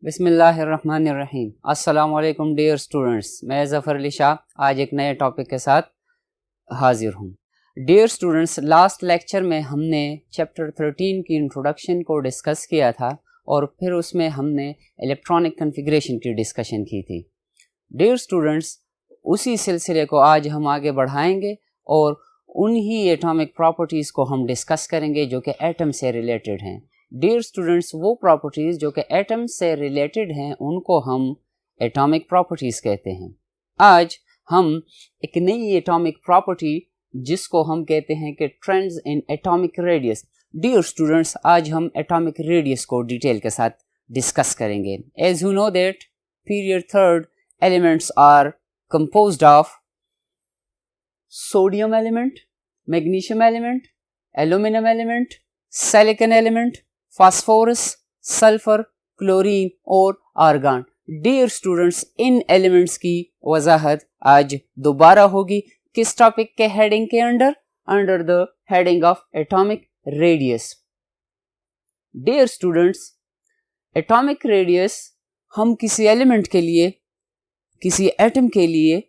बिस्मिल्लाहिर्रहमानिर्रहीम। अस्सलामुअलैकुम dear students, मैं ज़फ़र अली शाह आज एक नए टॉपिक के साथ हाजिर हूँ। डियर स्टूडेंट्स, लास्ट लेक्चर में हमने चैप्टर 13 की इंट्रोडक्शन को डिस्कस किया था और फिर उसमें हमने इलेक्ट्रॉनिक कॉन्फ़िगरेशन की डिस्कशन की थी। डियर स्टूडेंट्स, उसी सिलसिले को आज हम आगे बढ़ाएंगे और उन्हीं एटॉमिक प्रॉपर्टीज़ को हम डिस्कस करेंगे जो कि एटम से रिलेटेड हैं। डियर स्टूडेंट्स, वो प्रॉपर्टीज़ जो कि एटम से रिलेटेड हैं उनको हम एटॉमिक प्रॉपर्टीज़ कहते हैं। आज हम एक नई एटॉमिक प्रॉपर्टी जिसको हम कहते हैं कि trends in atomic radius. Dear students, आज हम एटॉमिक रेडियस को डिटेल के साथ डिस्कस करेंगे। As you know that period third elements are composed of sodium element, magnesium element, aluminum element, silicon element, phosphorus, sulfur, chlorine और argon। Dear students, इन elements की वजाहत आज दोबारा होगी किस टॉपिक के हेडिंग के under the heading of atomic radius. Dear students, atomic radius हम किसी एलिमेंट के लिए, किसी एटम के लिए,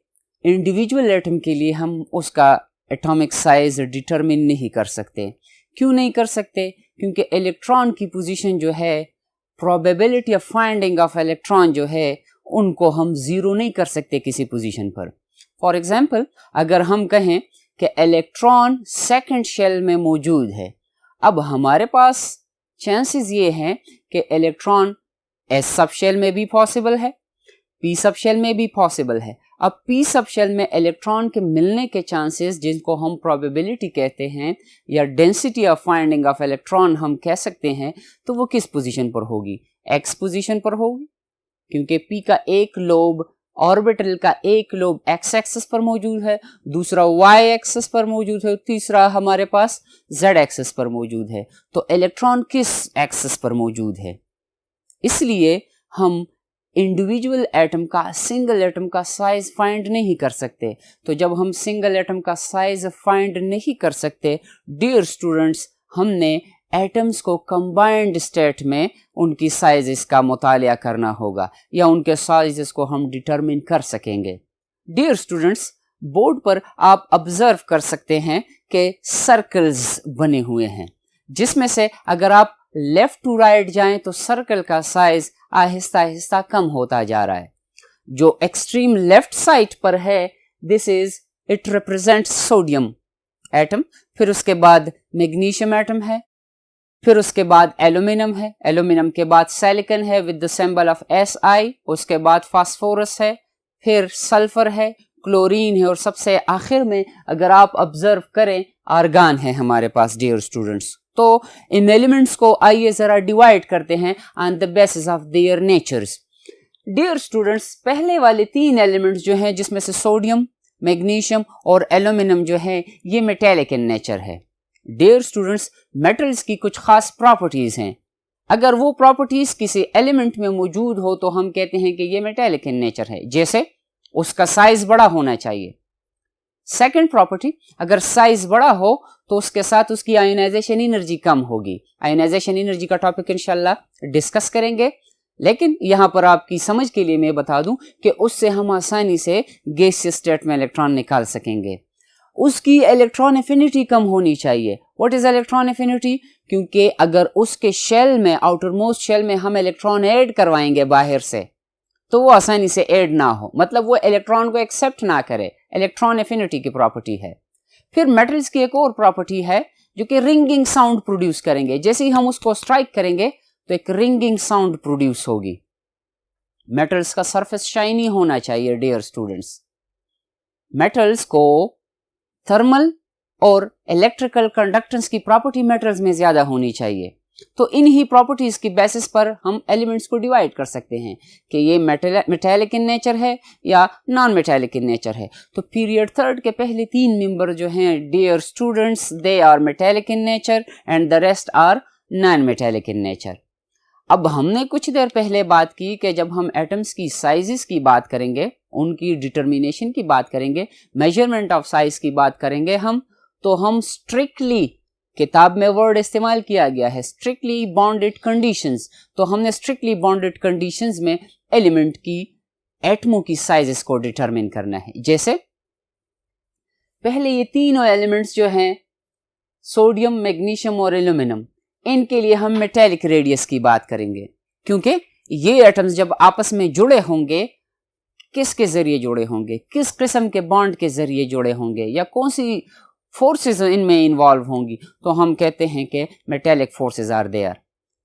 इंडिविजुअल एटम के लिए हम उसका एटॉमिक साइज डिटरमिन नहीं कर सकते। क्यों नहीं कर सकते? क्योंकि इलेक्ट्रॉन की पोजीशन जो है, probability of finding of electron जो है, उनको हम ज़ीरो नहीं कर सकते किसी पोजीशन पर। फॉर एग्जांपल, अगर हम कहें कि इलेक्ट्रॉन सेकंड शेल में मौजूद है, अब हमारे पास चांसेस ये हैं कि इलेक्ट्रॉन एस सब शेल में भी पॉसिबल है, पी सब शेल में भी पॉसिबल है। अब पी सब शेल में इलेक्ट्रॉन के मिलने के चांसेस, जिनको हम प्रोबेबिलिटी कहते हैं या density of finding of electron हम कह सकते हैं, तो वो किस पोजीशन पर होगी? एक्स पोजीशन पर होगी, क्योंकि पी का एक लोब, ऑर्बिटल का एक लोब एक्स एक्सिस पर मौजूद है, दूसरा वाई एक्सिस पर मौजूद है, तीसरा हमारे पास जेड एक्सिस पर मौजूद है। तो इलेक्ट्रॉन किस एक्सिस पर मौजूद है? इसलिए हम इंडिविजुअल एटम का, सिंगल एटम का साइज फाइंड नहीं कर सकते। तो जब हम सिंगल एटम का साइज फाइंड नहीं कर सकते, डियर स्टूडेंट्स, हमने एटम्स को कंबाइंड स्टेट में उनकी साइजेस का मुतालिया करना होगा या उनके साइजेस को हम डिटरमिन कर सकेंगे। डियर स्टूडेंट्स, बोर्ड पर आप ऑब्जर्व कर सकते हैं कि सर्कल्स बने हुए हैं, जिसमें से अगर आप लेफ्ट टू राइट जाएं तो सर्कल का साइज आहिस्ता आहिस्ता कम होता जा रहा है। जो एक्सट्रीम लेफ्ट साइड पर है, this is, it represents sodium atom, फिर उसके बाद मैग्नीशियम एटम है, फिर उसके बाद एल्यूमिनियम है, एल्यूमिनियम के बाद सिलिकॉन है with the symbol of SI, उसके बाद फास्फोरस है, फिर सल्फर है, क्लोरीन है और सबसे आखिर में अगर आप ऑब्जर्व करें आर्गन है हमारे पास। डियर स्टूडेंट्स, तो इन एलिमेंट्स को आइए जरा डिवाइड करते हैं on the basis of their natures. Dear students, पहले वाले तीन एलिमेंट्स जो हैं, जिसमें से सोडियम, मैग्नीशियम और एल्यूमिनियम जो है, ये मेटेलिक इन नेचर है। डियर स्टूडेंट्स, मेटल्स की कुछ खास प्रॉपर्टीज हैं। अगर वो प्रॉपर्टीज किसी एलिमेंट में मौजूद हो तो हम कहते हैं कि ये मेटेलिक इन नेचर है। जैसे उसका साइज बड़ा होना चाहिए। सेकंड प्रॉपर्टी, अगर साइज बड़ा हो तो उसके साथ उसकी आयोनाइजेशन एनर्जी कम होगी। आयोनाइजेशन एनर्जी का टॉपिक इंशाल्लाह डिस्कस करेंगे, लेकिन यहां पर आपकी समझ के लिए मैं बता दूं कि उससे हम आसानी से गैसीय स्टेट में इलेक्ट्रॉन निकाल सकेंगे। उसकी इलेक्ट्रॉन एफिनिटी कम होनी चाहिए। What is electron affinity? क्योंकि अगर उसके शेल में, आउटर मोस्ट शेल में हम इलेक्ट्रॉन ऐड करवाएंगे बाहर से, तो वो आसानी से ऐड ना हो, मतलब वो इलेक्ट्रॉन को एक्सेप्ट ना करे। इलेक्ट्रॉन एफिनिटी की प्रॉपर्टी है। फिर मेटल्स की एक और प्रॉपर्टी है जो कि रिंगिंग साउंड प्रोड्यूस करेंगे। जैसे ही हम उसको स्ट्राइक करेंगे तो एक रिंगिंग साउंड प्रोड्यूस होगी। मेटल्स का सरफेस शाइनी होना चाहिए। डियर स्टूडेंट्स, मेटल्स को थर्मल और इलेक्ट्रिकल कंडक्टेंस की प्रॉपर्टी मेटल्स में ज्यादा होनी चाहिए। तो इन्हीं प्रॉपर्टीज की बेसिस पर हम एलिमेंट्स को डिवाइड कर सकते हैं कि ये मेटेलिक इन नेचर है या नॉन मेटेलिक इन नेचर है। तो पीरियड थर्ड के पहले तीन मेंबर जो हैं, dear students, they are metallic in nature and the rest are non metallic in nature. अब हमने कुछ देर पहले बात की कि जब हम एटम्स की साइजेस की बात करेंगे, उनकी डिटर्मिनेशन की बात करेंगे, मेजरमेंट ऑफ साइज की बात करेंगे हम, तो हम स्ट्रिक्टली किताब में वर्ड इस्तेमाल किया गया है स्ट्रिक्टली बॉन्डेड कंडीशंस, तो हमने स्ट्रिक्टली बॉन्डेड कंडीशंस में एलिमेंट की एटमों की साइजेस को डिटरमिन करना है। जैसे पहले ये तीनों एलिमेंट्स जो हैं सोडियम, मैग्नीशियम और एल्यूमिनियम, इनके लिए हम मेटेलिक रेडियस की बात करेंगे, क्योंकि ये एटम्स जब आपस में जुड़े होंगे, किसके जरिए जुड़े होंगे, किस किस्म के बॉन्ड के जरिए जुड़े होंगे या कौन सी फोर्सेस इनमें इन्वॉल्व होंगी, तो हम कहते हैं कि मेटेलिक फोर्सेस आर देयर।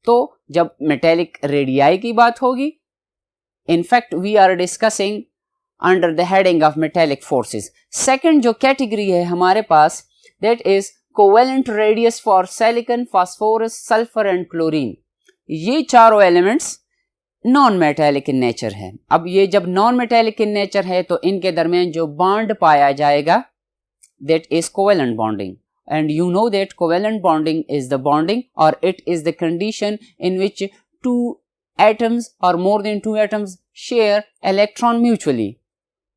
तो जब मेटेलिक रेडियाई की बात होगी, in fact we are discussing under the heading of metallic forces. Second जो कैटेगरी है हमारे पास, that is covalent radius for silicon, phosphorus, sulfur and chlorine. ये चारों elements non metallic in nature है। अब ये जब नॉन मेटेलिक इन नेचर है तो इनके दरमियान जो बॉन्ड पाया जाएगा that is covalent bonding, and you know that covalent bonding is the bonding or it is the condition in which two atoms or more than two atoms share electron mutually.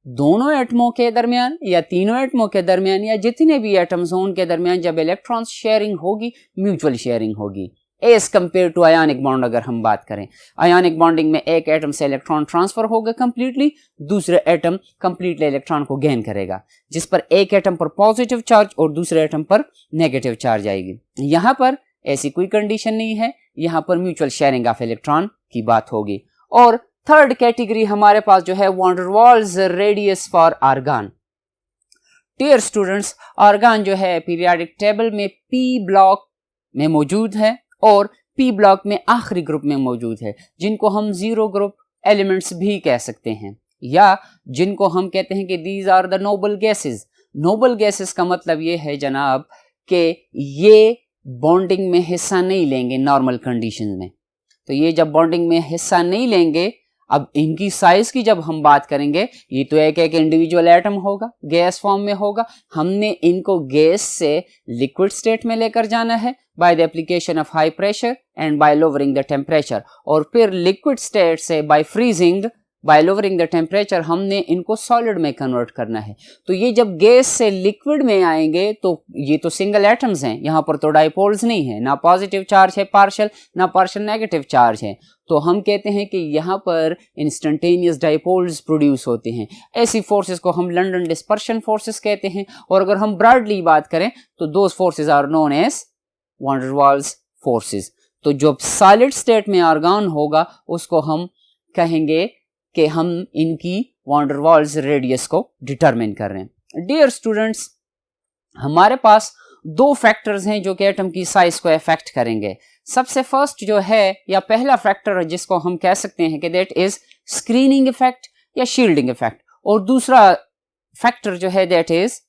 दोनों एटमों के दरमियान या तीनों एटमों के दरमियान या जितने भी एटम्स हों उनके दरमियान जब इलेक्ट्रॉन्स शेयरिंग होगी, म्यूचुअल शेयरिंग होगी, as compare to ionic bond. अगर हम बात करें आयोनिक बॉन्डिंग में एक एटम से इलेक्ट्रॉन ट्रांसफर होगा कंप्लीटली, दूसरे एटम कंप्लीटली इलेक्ट्रॉन को गेन करेगा, जिस पर एक एटम पर पॉजिटिव चार्ज और दूसरे एटम पर नेगेटिव चार्ज आएगी। यहां पर ऐसी कोई कंडीशन नहीं है, यहां पर म्यूचुअल शेयरिंग ऑफ इलेक्ट्रॉन की बात होगी। और थर्ड कैटेगरी हमारे पास जो है van der Waals radius for argon. Dear students, argon जो है पीरियोडिक टेबल में पी ब्लॉक में मौजूद है और पी ब्लॉक में आखिरी ग्रुप में मौजूद है, जिनको हम जीरो ग्रुप एलिमेंट्स भी कह सकते हैं, या जिनको हम कहते हैं कि these are the noble gases. Noble gases का मतलब ये है जनाब कि ये बॉन्डिंग में हिस्सा नहीं लेंगे नॉर्मल कंडीशन में। तो ये जब बॉन्डिंग में हिस्सा नहीं लेंगे, अब इनकी साइज की जब हम बात करेंगे, ये तो एक एक इंडिविजुअल एटम होगा, गैस फॉर्म में होगा। हमने इनको गैस से लिक्विड स्टेट में लेकर जाना है by the application of high pressure and by lowering the temperature, और फिर लिक्विड स्टेट से by freezing, by lowering the temperature हमने इनको सॉलिड में कन्वर्ट करना है। तो ये जब गैस से लिक्विड में आएंगे तो ये तो सिंगल एटम्स हैं, यहाँ पर तो डाइपोल्स नहीं है, ना पॉजिटिव चार्ज है पार्शियल, ना पार्शियल नेगेटिव चार्ज है। तो हम कहते हैं कि यहाँ पर इंस्टेंटेनियस डाइपोल्स प्रोड्यूस होते हैं। ऐसी फोर्सेस को हम लंडन डिस्पर्शन फोर्सेस कहते हैं, और अगर हम ब्रॉडली बात करें तो those forces are known as van der Waals forces. तो जो सॉलिड स्टेट में आर्गन होगा उसको हम कहेंगे कि हम इनकी वैन डर वाल्स रेडियस को डिटरमिन कर रहे हैं। डियर स्टूडेंट्स, हमारे पास दो फैक्टर्स हैं जो कि एटम की साइज को अफेक्ट करेंगे। सबसे फर्स्ट जो है या पहला फैक्टर जिसको हम कह सकते हैं कि दैट इज स्क्रीनिंग इफेक्ट या शील्डिंग इफेक्ट, और दूसरा फैक्टर जो है that is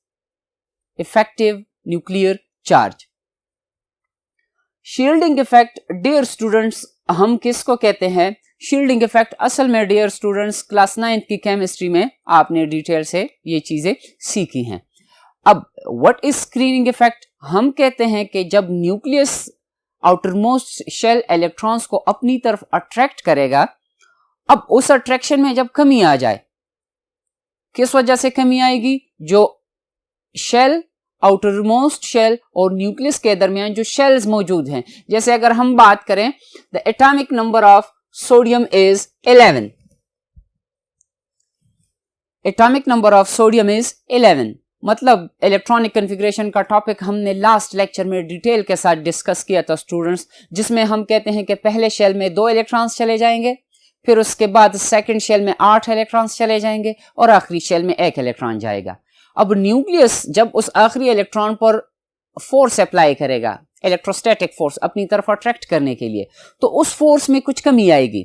effective nuclear charge. Shielding effect, dear students, हम किसको कहते हैं? शील्डिंग इफेक्ट असल में डियर स्टूडेंट्स क्लास 9 की केमिस्ट्री में आपने डिटेल से ये चीजें सीखी हैं। अब व्हाट इज स्क्रीनिंग इफेक्ट? हम कहते हैं कि जब न्यूक्लियस आउटरमोस्ट शेल इलेक्ट्रॉन्स को अपनी तरफ अट्रैक्ट करेगा, अब उस अट्रैक्शन में जब कमी आ जाए, किस वजह से कमी आएगी? जो शेल, आउटरमोस्ट शेल और न्यूक्लियस के दरमियान जो शेल्स मौजूद हैं, जैसे अगर हम बात करें the atomic number of sodium is 11, atomic number of sodium is 11। मतलब इलेक्ट्रॉनिक कॉन्फ़िगरेशन का टॉपिक हमने लास्ट लेक्चर में डिटेल के साथ डिस्कस किया था स्टूडेंट्स, जिसमें हम कहते हैं कि पहले शेल में 2 इलेक्ट्रॉन्स चले जाएंगे, फिर उसके बाद सेकंड शेल में 8 इलेक्ट्रॉन्स चले जाएंगे और आखिरी शेल में 1 इलेक्ट्रॉन जाएगा। अब न्यूक्लियस जब उस आखिरी इलेक्ट्रॉन पर फोर्स अप्लाई करेगा, इलेक्ट्रोस्टैटिक फोर्स अपनी तरफ अट्रैक्ट करने के लिए, तो उस फोर्स में कुछ कमी आएगी,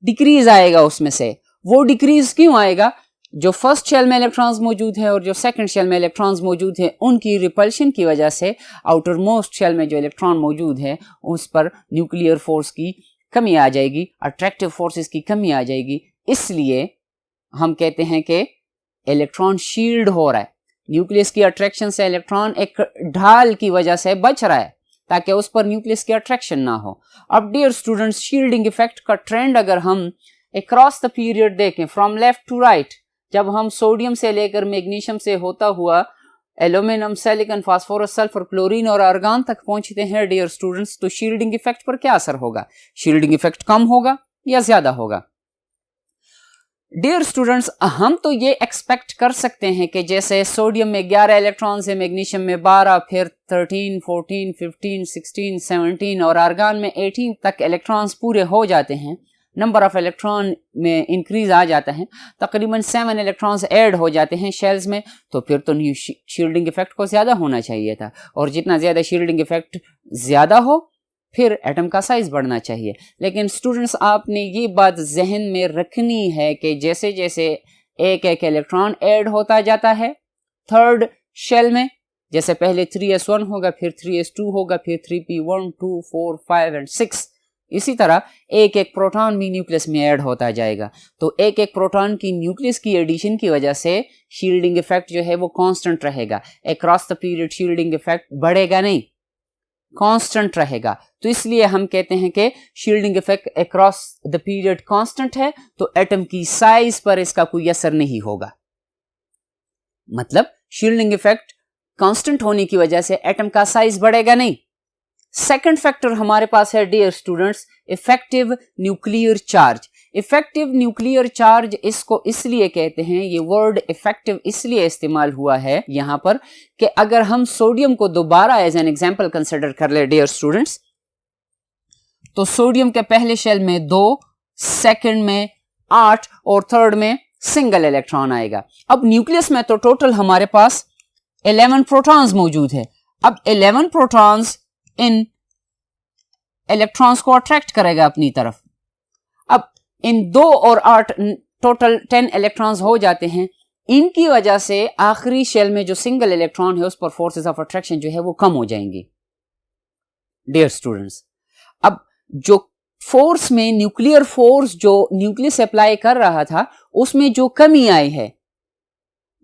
डिक्रीज आएगा उसमें से। वो डिक्रीज क्यों आएगा? जो फर्स्ट शेल में इलेक्ट्रॉन्स मौजूद है और जो सेकंड शेल में इलेक्ट्रॉन्स मौजूद है, उनकी रिपल्शन की वजह से आउटर मोस्ट शेल में जो इलेक्ट्रॉन मौजूद है उस पर न्यूक्लियर फोर्स की कमी आ जाएगी, अट्रैक्टिव फोर्सेस की कमी आ जाएगी। इसलिए हम कहते हैं कि इलेक्ट्रॉन शील्ड हो रहा है, न्यूक्लियस की अट्रैक्शन से इलेक्ट्रॉन एक ढाल की वजह से बच रहा है ताकि उस पर न्यूक्लियस की अट्रैक्शन ना हो। अब डियर स्टूडेंट्स, शील्डिंग इफेक्ट का ट्रेंड अगर हम अक्रॉस द पीरियड देखें फ्रॉम लेफ्ट टू राइट, जब हम सोडियम से लेकर मैग्नीशियम से होता हुआ aluminium, silicon, phosphorus, sulphur, chlorine और आर्गन तक पहुंचते हैं डियर स्टूडेंट्स, तो शील्डिंग इफेक्ट पर क्या असर होगा? शील्डिंग इफेक्ट कम होगा या ज्यादा होगा? डियर स्टूडेंट्स, हम तो ये एक्सपेक्ट कर सकते हैं कि जैसे सोडियम में 11 इलेक्ट्रॉन्स है, मैग्नीशियम में 12, फिर 13, 14, 15, 16, 17 और आर्गन में 18 तक इलेक्ट्रॉन्स पूरे हो जाते हैं, नंबर ऑफ इलेक्ट्रॉन में इंक्रीज आ जाता है, तकरीबन 7 इलेक्ट्रॉन्स ऐड हो जाते हैं शेल्स में, तो फिर तो शील्डिंग इफेक्ट को ज्यादा होना चाहिए था, और जितना ज्यादा शील्डिंग इफेक्ट ज्यादा हो फिर एटम का साइज बढ़ना चाहिए। लेकिन स्टूडेंट्स, आपने ये बात जहन में रखनी है कि जैसे जैसे एक एक इलेक्ट्रॉन ऐड होता जाता है थर्ड शेल में, जैसे पहले 3s1 होगा, फिर 3s2 होगा, फिर 3p1, 2, 4, 5 एंड 6, इसी तरह एक एक प्रोटॉन भी न्यूक्लियस में ऐड होता जाएगा। तो एक एक प्रोटॉन की न्यूक्लियस की एडिशन की वजह से शील्डिंग इफेक्ट जो है वो कांस्टेंट रहेगा। Across the period shielding effect बढ़ेगा नहीं, कांस्टेंट रहेगा। तो इसलिए हम कहते हैं कि shielding effect across the period constant है, तो एटम की साइज पर इसका कोई असर नहीं होगा। मतलब शील्डिंग इफेक्ट कांस्टेंट होने की वजह से एटम का साइज बढ़ेगा नहीं। सेकंड फैक्टर हमारे पास है dear students, effective nuclear charge. Effective nuclear charge इसको इसलिए कहते हैं, ये वर्ड इफेक्टिव इसलिए इस्तेमाल हुआ है यहां पर कि अगर हम सोडियम को दोबारा एज एन एग्जांपल कंसिडर कर ले डियर स्टूडेंट्स, तो सोडियम के पहले शेल में 2, सेकंड में 8 और थर्ड में सिंगल इलेक्ट्रॉन आएगा। अब न्यूक्लियस में तो टोटल हमारे पास 11 प्रोटॉन्स मौजूद है। अब 11 प्रोटॉन्स इन इलेक्ट्रॉन्स को अट्रैक्ट करेगा अपनी तरफ। अब इन 2 और 8 टोटल 10 इलेक्ट्रॉन्स हो जाते हैं। इनकी वजह से आखिरी शेल में जो सिंगल इलेक्ट्रॉन है उस पर फोर्सेस ऑफ अट्रैक्शन जो है वो कम हो जाएंगी डियर स्टूडेंट्स। अब जो फोर्स में न्यूक्लियर फोर्स जो न्यूक्लियस अप्लाई कर रहा था उसमें जो कमी आई है,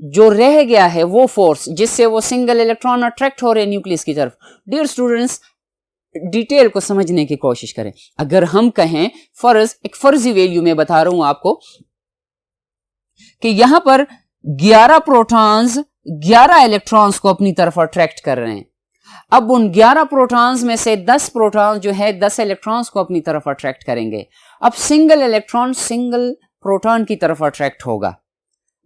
जो रह गया है वो फोर्स जिससे वो सिंगल इलेक्ट्रॉन अट्रैक्ट हो रहे हैं न्यूक्लियस की तरफ। डियर स्टूडेंट्स, डिटेल को समझने की कोशिश करें। अगर हम कहें एक फर्जी वैल्यू में बता रहा हूं आपको कि यहां पर 11 प्रोटॉन्स 11 इलेक्ट्रॉन्स को अपनी तरफ अट्रैक्ट कर रहे हैं। अब उन 11 प्रोटॉन्स में से 10 प्रोटॉन्स जो है 10 इलेक्ट्रॉन्स को अपनी तरफ अट्रैक्ट करेंगे। अब सिंगल इलेक्ट्रॉन सिंगल प्रोटॉन की तरफ अट्रैक्ट होगा।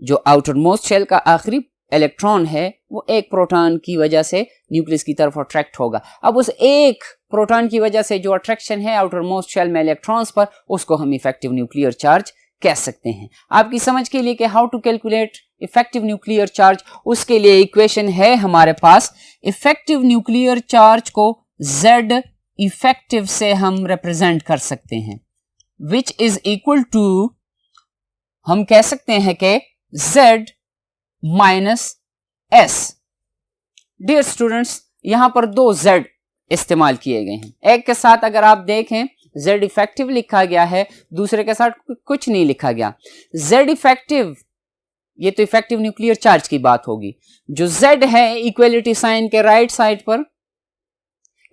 जो आउटर मोस्ट शेल का आखिरी इलेक्ट्रॉन है वो एक प्रोटॉन की वजह से न्यूक्लियस की तरफ अट्रैक्ट होगा। अब उस एक प्रोटॉन की वजह से जो अट्रैक्शन है आउटर मोस्ट शेल में इलेक्ट्रॉन्स पर, उसको हम इफेक्टिव न्यूक्लियर चार्ज कह सकते हैं। आपकी समझ के लिए कि how to calculate effective nuclear charge, उसके लिए इक्वेशन है हमारे पास। इफेक्टिव न्यूक्लियर चार्ज को Z इफेक्टिव से हम रिप्रेजेंट कर सकते हैं, विच इज इक्वल टू, हम कह सकते हैं कि Z minus S। Dear students, यहां पर 2 Z इस्तेमाल किए गए हैं। एक के साथ अगर आप देखें Z इफेक्टिव लिखा गया है, दूसरे के साथ कुछ नहीं लिखा गया। Z इफेक्टिव, ये तो इफेक्टिव न्यूक्लियर चार्ज की बात होगी। जो Z है इक्वलिटी साइन के राइट साइड पर,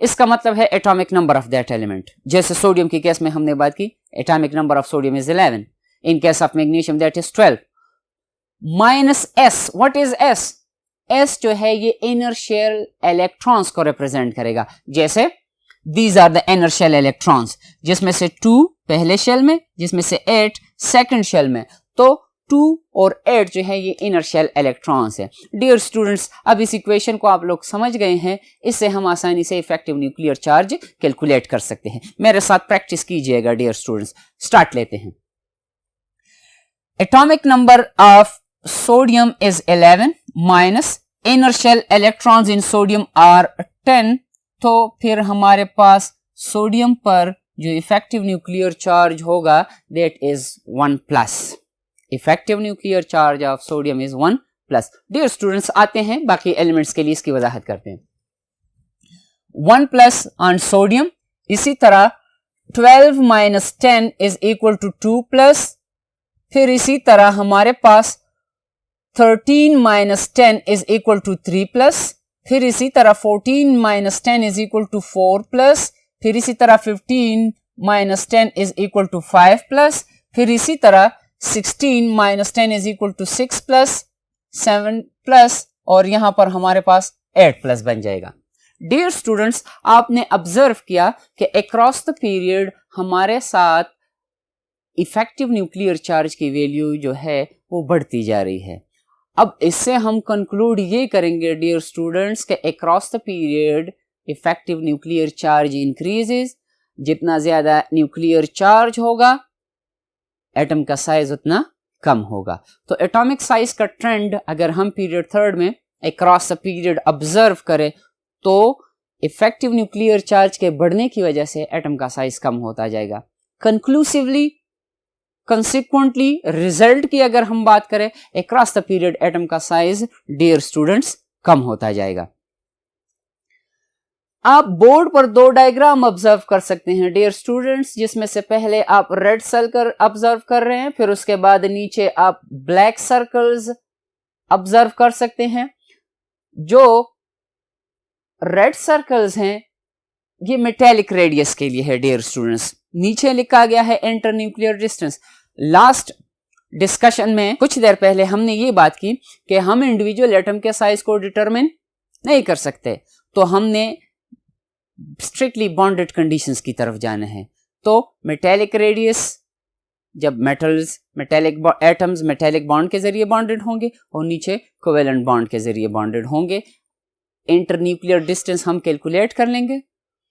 इसका मतलब है atomic number of that element. जैसे सोडियम के केस में हमने बात की, atomic number of sodium is 11, in case of magnesium that is 12। Minus S, what is S? S जो है ये इनर्शियल इलेक्ट्रॉन्स को रिप्रेजेंट करेगा। जैसे these are the inertial electrons, जिसमें से 2 पहले शेल में, जिसमें से 8 सेकंड शेल में। तो 2 और 8 जो है ये इनर्शियल इलेक्ट्रॉन्स है। डियर स्टूडेंट्स, अब इस इक्वेशन को आप लोग समझ गए हैं, इससे हम आसानी से इफेक्टिव न्यूक्लियर चार्ज कैलकुलेट कर सकते हैं। मेरे साथ प्रैक्टिस कीजिएगा डियर स्टूडेंट्स। स्टार्ट लेते हैं। Atomic number of sodium is 11 minus inertial electrons in sodium are 10। तो फिर हमारे पास सोडियम पर जो इफेक्टिव न्यूक्लियर चार्ज होगा that is 1 plus. Effective nuclear charge of sodium is 1 plus. Dear students, आते हैं बाकी एलिमेंट्स के लिए, इसकी वजाहत करते हैं। 1 प्लस ऑन सोडियम, इसी तरह 12 minus 10 is equal to 2 plus. फिर इसी तरह हमारे पास 13 minus 10 is equal to 3 plus. फिर इसी तरह 14 minus 10 is equal to 4 plus. फिर इसी तरह 15 minus 10 is equal to 5 plus. फिर इसी तरह 16 minus 10 is equal to 6 plus 7 plus और यहां पर हमारे पास 8+ बन जाएगा। डियर स्टूडेंट्स, आपने ऑब्जर्व किया कि अक्रॉस द पीरियड हमारे साथ इफेक्टिव न्यूक्लियर चार्ज की वैल्यू जो है वो बढ़ती जा रही है। अब इससे हम कंक्लूड ये करेंगे डियर स्टूडेंट्स कि across the period effective nuclear charge increases. जितना ज्यादा न्यूक्लियर चार्ज होगा एटम का साइज उतना कम होगा। तो एटॉमिक साइज का ट्रेंड अगर हम पीरियड थर्ड में अक्रॉस द पीरियड ऑब्जर्व करें तो इफेक्टिव न्यूक्लियर चार्ज के बढ़ने की वजह से एटम का साइज कम होता जाएगा। कंक्लूसिवली कंसिक्वेंटली रिजल्ट की अगर हम बात करें अक्रॉस द पीरियड एटम का साइज डियर स्टूडेंट्स कम होता जाएगा। आप बोर्ड पर दो डायग्राम ऑब्जर्व कर सकते हैं डियर स्टूडेंट्स, जिसमें से पहले आप रेड सर्कल ऑब्जर्व कर रहे हैं, फिर उसके बाद नीचे आप ब्लैक सर्कल्स ऑब्जर्व कर सकते हैं। जो रेड सर्कल्स हैं ये मेटेलिक रेडियस के लिए है डियर स्टूडेंट्स। नीचे लिखा गया है inter nuclear distance. Last discussion में कुछ देर पहले हमने ये बात की कि हम इंडिविजुअल एटम के साइज को डिटरमिन नहीं कर सकते, तो हमने स्ट्रिक्टली बॉन्डेड कंडीशंस की तरफ जाना है। तो मेटेलिक रेडियस, जब मेटेलिक एटम्स मेटेलिक बॉन्ड के जरिए बॉन्डेड होंगे और नीचे कोवेलेंट बॉन्ड के जरिए बॉन्डेड होंगे, इंटर न्यूक्लियर डिस्टेंस हम कैलकुलेट कर लेंगे।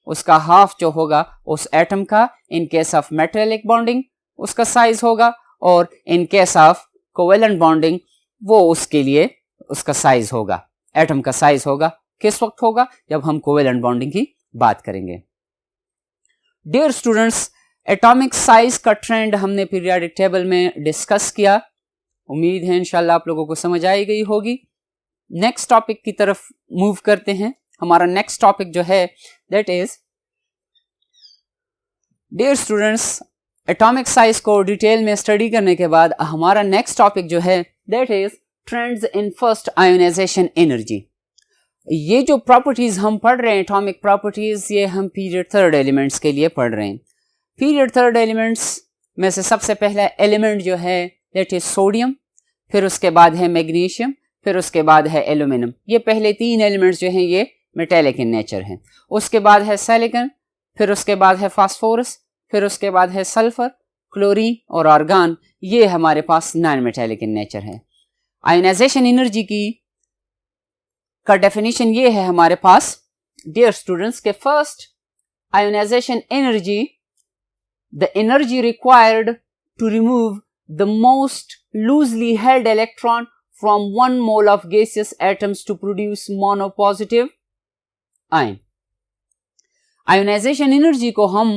उसका हाफ जो होगा उस एटम का इन केस ऑफ मेटेलिक बॉन्डिंग उसका साइज होगा, और इन केस ऑफ कोवेलेंट बॉन्डिंग वो उसके लिए उसका साइज होगा, एटम का साइज होगा। किस वक्त होगा? जब हम कोवेलेंट बॉन्डिंग की बात करेंगे। डियर स्टूडेंट्स, एटॉमिक साइज का ट्रेंड हमने पीरियोडिक टेबल में डिस्कस किया। उम्मीद है इंशाल्लाह आप लोगों को समझ आई गई होगी। नेक्स्ट टॉपिक की तरफ मूव करते हैं। हमारा नेक्स्ट टॉपिक जो है that is, dear students, atomic size को डिटेल में स्टडी करने के बाद हमारा नेक्स्ट टॉपिक जो है that is trends in first ionization energy. ये जो प्रॉपर्टीज हम पढ़ रहे हैं एटॉमिक प्रॉपर्टीज, ये हम पीरियड थर्ड एलिमेंट्स के लिए पढ़ रहे हैं। पीरियड थर्ड एलिमेंट्स में से सबसे पहला एलिमेंट जो है दैट इज सोडियम, फिर उसके बाद है मैग्नीशियम, फिर उसके बाद है एल्यूमिनियम। ये पहले तीन एलिमेंट्स जो हैं ये मेटेलिक इन नेचर हैं। उसके बाद है सिलिकॉन, फिर उसके बाद है फास्फोरस, फिर उसके बाद है सल्फर, क्लोरीन और आर्गन। ये हमारे पास नॉन मेटेलिक इन नेचर है। आयोनाइजेशन एनर्जी का डेफिनेशन ये है हमारे पास डियर स्टूडेंट्स के first ionization energy, the energy required to remove the most loosely held electron from 1 mole of gaseous atoms to produce monopositive ion। Ionization energy को हम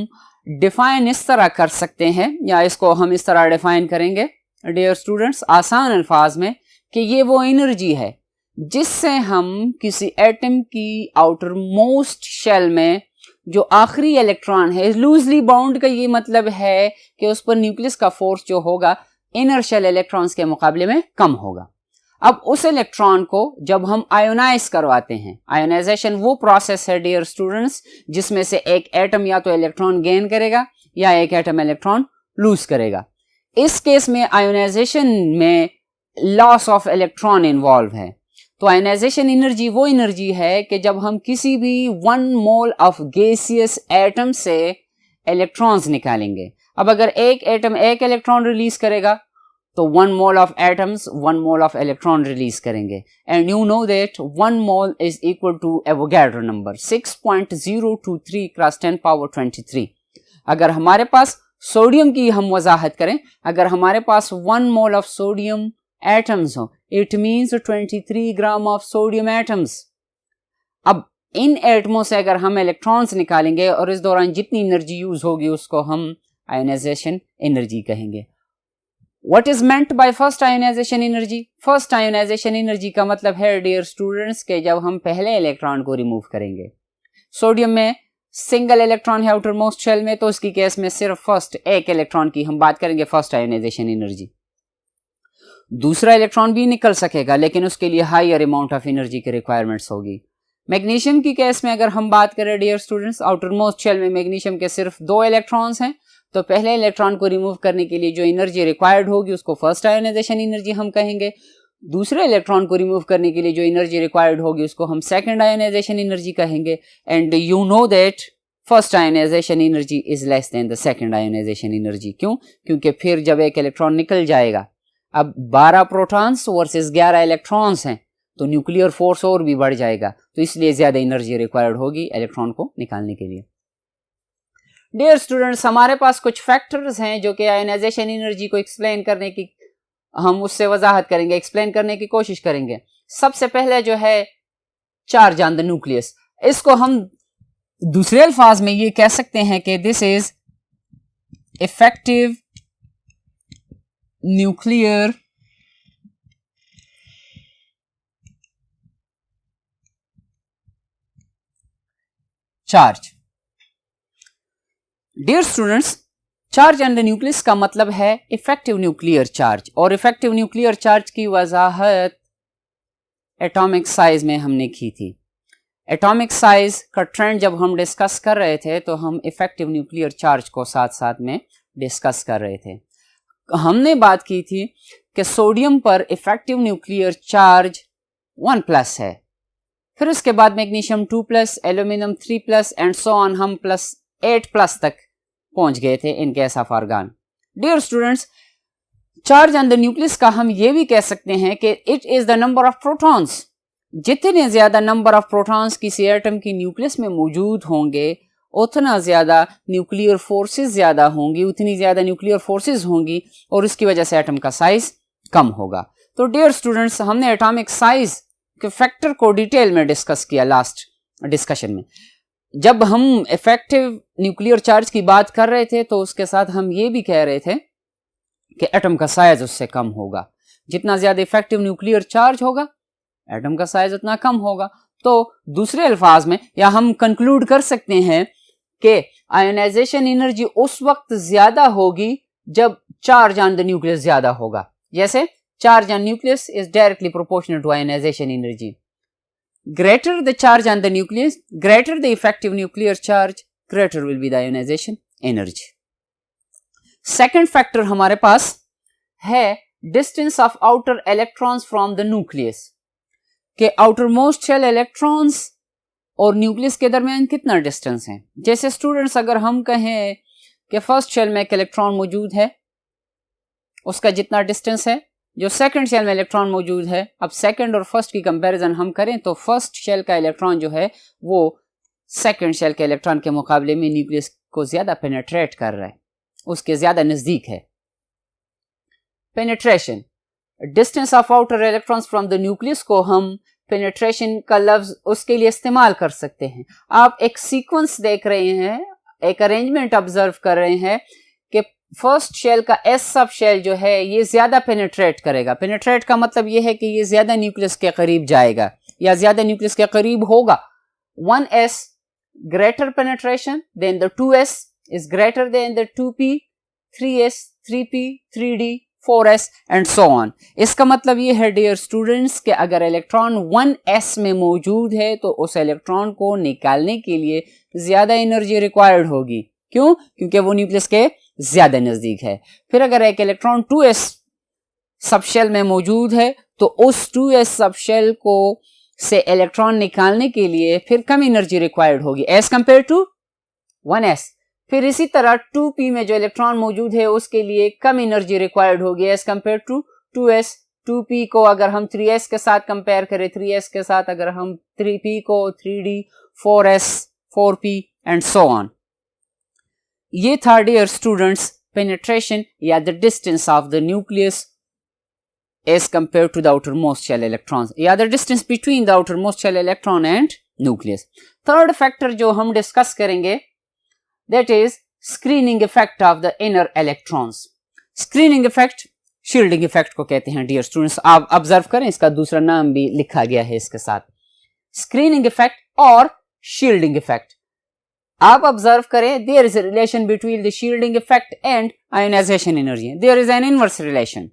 define इस तरह कर सकते हैं, या इसको हम इस तरह डिफाइन करेंगे डियर स्टूडेंट्स आसान अल्फाज में, कि ये वो एनर्जी है जिससे हम किसी एटम की आउटर मोस्ट शेल में जो आखिरी इलेक्ट्रॉन है, लूजली बाउंड का ये मतलब है कि उस पर न्यूक्लियस का फोर्स जो होगा इनर शेल इलेक्ट्रॉन्स के मुकाबले में कम होगा। अब उस इलेक्ट्रॉन को जब हम आयोनाइज करवाते हैं, आयोनाइजेशन वो प्रोसेस है डियर स्टूडेंट्स जिसमें से एक एटम या तो इलेक्ट्रॉन गेन करेगा या एक एटम इलेक्ट्रॉन लूज करेगा। इस केस में आयोनाइजेशन में लॉस ऑफ इलेक्ट्रॉन इन्वॉल्व है। तो आयोनाइजेशन एनर्जी वो एनर्जी है कि जब हम किसी भी 1 मोल ऑफ गैसियस एटम से इलेक्ट्रॉन्स निकालेंगे। अब अगर एक एटम एक इलेक्ट्रॉन रिलीज करेगा तो 1 mole of atoms 1 mole of electron release करेंगे, and you know that 1 mole is equal to Avogadro number 6.023 × 10⁻23। अगर हमारे पास सोडियम की हम वजाहत करें, अगर हमारे पास 1 mole of सोडियम एटम्स हो, it means 23 gram of sodium atoms. अब इन एटमों से अगर हम इलेक्ट्रॉन्स निकालेंगे और इस दौरान जितनी एनर्जी यूज होगी उसको हम आयोनाइजेशन एनर्जी कहेंगे। What is meant by first ionization energy? First ionization energy का मतलब है डियर स्टूडेंट्स के जब हम पहले इलेक्ट्रॉन को रिमूव करेंगे। सोडियम में सिंगल इलेक्ट्रॉन है आउटर मोस्ट शेल में, तो उसकी केस में सिर्फ फर्स्ट एक इलेक्ट्रॉन की हम बात करेंगे फर्स्ट आयोनाइजेशन एनर्जी। दूसरा इलेक्ट्रॉन भी निकल सकेगा लेकिन उसके लिए हायर अमाउंट ऑफ एनर्जी की रिक्वायरमेंट्स होगी। मैग्नीशियम की केस में अगर हम बात करें dear students, outer most shell में मैग्नीशियम के सिर्फ 2 इलेक्ट्रॉन्स हैं, तो पहले इलेक्ट्रॉन को रिमूव करने के लिए जो एनर्जी रिक्वायर्ड होगी उसको फर्स्ट आयोनाइजेशन एनर्जी हम कहेंगे। दूसरे इलेक्ट्रॉन को रिमूव करने के लिए जो एनर्जी रिक्वायर्ड होगी उसको हम सेकंड आयोनाइजेशन एनर्जी कहेंगे। And you know that first ionization energy is less than the second ionization energy. क्यों? क्योंकि फिर जब एक इलेक्ट्रॉन निकल जाएगा, अब 12 प्रोटॉन्स वर्सेस 11 इलेक्ट्रॉन्स हैं, तो न्यूक्लियर फोर्स और भी बढ़ जाएगा, तो इसलिए ज्यादा एनर्जी रिक्वायर्ड होगी इलेक्ट्रॉन को निकालने के लिए। डियर स्टूडेंट्स, हमारे पास कुछ फैक्टर्स हैं जो कि आयोनाइजेशन एनर्जी को एक्सप्लेन करने की, हम उससे वजाहत करेंगे, एक्सप्लेन करने की कोशिश करेंगे। सबसे पहले जो है चार्ज ऑन द न्यूक्लियस, इसको हम दूसरे अल्फाज में ये कह सकते हैं कि this is effective nuclear charge. Dear students, charge on the nucleus का मतलब है इफेक्टिव न्यूक्लियर चार्ज, और इफेक्टिव न्यूक्लियर चार्ज की वजाहत एटॉमिक साइज में हमने की थी। एटॉमिक साइज का ट्रेंड जब हम डिस्कस कर रहे थे तो हम इफेक्टिव न्यूक्लियर चार्ज को साथ साथ में डिस्कस कर रहे थे। हमने बात की थी कि सोडियम पर इफेक्टिव न्यूक्लियर चार्ज 1+ है, फिर उसके बाद magnesium 2+, aluminium 3+ and so on, हम +8+ तक पहुंच गए थे in case of argon. Dear students, charge on the nucleus का हम ये भी कह सकते हैं कि it is the number of protons. जितने ज्यादा नंबर ऑफ प्रोटॉन्स किसी एटम की न्यूक्लियस में मौजूद होंगे, उतना ज्यादा न्यूक्लियर फोर्सेस ज्यादा होंगी, उतनी ज्यादा न्यूक्लियर फोर्सेस होंगी, और उसकी वजह से एटम का साइज कम होगा। तो डियर स्टूडेंट्स, हमने एटॉमिक साइज के फैक्टर को डिटेल में डिस्कस किया लास्ट डिस्कशन में। जब हम इफेक्टिव न्यूक्लियर चार्ज की बात कर रहे थे तो उसके साथ हम ये भी कह रहे थे कि एटम का साइज उससे कम होगा। जितना ज्यादा इफेक्टिव न्यूक्लियर चार्ज होगा, एटम का साइज उतना कम होगा। तो दूसरे अल्फाज में, या हम कंक्लूड कर सकते हैं कि आयोनाइजेशन एनर्जी उस वक्त ज्यादा होगी जब चार्ज ऑन द न्यूक्लियस ज्यादा होगा। जैसे charge on nucleus is directly proportional to ionization energy. Greater the charge on the nucleus, greater the effective nuclear charge, greater will be the ionization energy. Second factor हमारे पास है distance of outer electrons from the nucleus, के outermost shell electrons और nucleus के दरमियान कितना distance है। जैसे स्टूडेंट्स, अगर हम कहें कि फर्स्ट शेल में एक इलेक्ट्रॉन मौजूद है, उसका जितना डिस्टेंस है जो सेकंड शेल में इलेक्ट्रॉन मौजूद है, अब सेकंड और फर्स्ट की कंपैरिजन हम करें तो फर्स्ट शेल का इलेक्ट्रॉन जो है वो सेकंड शेल के इलेक्ट्रॉन के मुकाबले में न्यूक्लियस को ज्यादा पेनिट्रेट कर रहा है, उसके ज्यादा नजदीक है। Penetration, distance of outer electrons from the nucleus को हम पेनिट्रेशन का लफ्ज उसके लिए इस्तेमाल कर सकते हैं। आप एक सीक्वेंस देख रहे हैं, एक अरेंजमेंट ऑब्जर्व कर रहे हैं कि फर्स्ट शेल का एस सब शेल जो है ये ज्यादा पेनिट्रेट करेगा। पेनिट्रेट का मतलब ये है कि ये ज्यादा न्यूक्लियस के करीब जाएगा या ज्यादा न्यूक्लियस के करीब होगा। 1s greater penetration, then the 2s is greater than the 2p, 3s, 3p, 3d, 4s and so on। इसका मतलब ये है डियर स्टूडेंट्स कि अगर इलेक्ट्रॉन 1s में मौजूद है तो उस इलेक्ट्रॉन को निकालने के लिए ज्यादा एनर्जी रिक्वायर्ड होगी। क्यों? क्योंकि वो न्यूक्लियस के ज्यादा नजदीक है। फिर अगर एक इलेक्ट्रॉन 2s सबशेल में मौजूद है तो उस 2s सबशेल को से इलेक्ट्रॉन निकालने के लिए फिर कम एनर्जी रिक्वायर्ड होगी एज कंपेयर टू 1s। फिर इसी तरह 2p में जो इलेक्ट्रॉन मौजूद है उसके लिए कम एनर्जी रिक्वायर्ड होगी as compare to 2s। 2p को अगर हम 3s के साथ कंपेयर करें, 3s के साथ अगर हम 3p को 3d, 4s, 4p and so on. ये था डियर स्टूडेंट्स पेनिट्रेशन या the distance of the nucleus as compared to the outermost shell electrons, या the distance between the outermost shell electron and nucleus. Third factor जो हम discuss करेंगे that is screening effect of the inner electrons. Screening effect shielding effect को कहते हैं dear students. आप observe करें, इसका दूसरा नाम भी लिखा गया है इसके साथ, screening effect और shielding effect। आप ऑब्जर्व करें, there is a relation between the shielding effect and ionization energy. There is an inverse relation.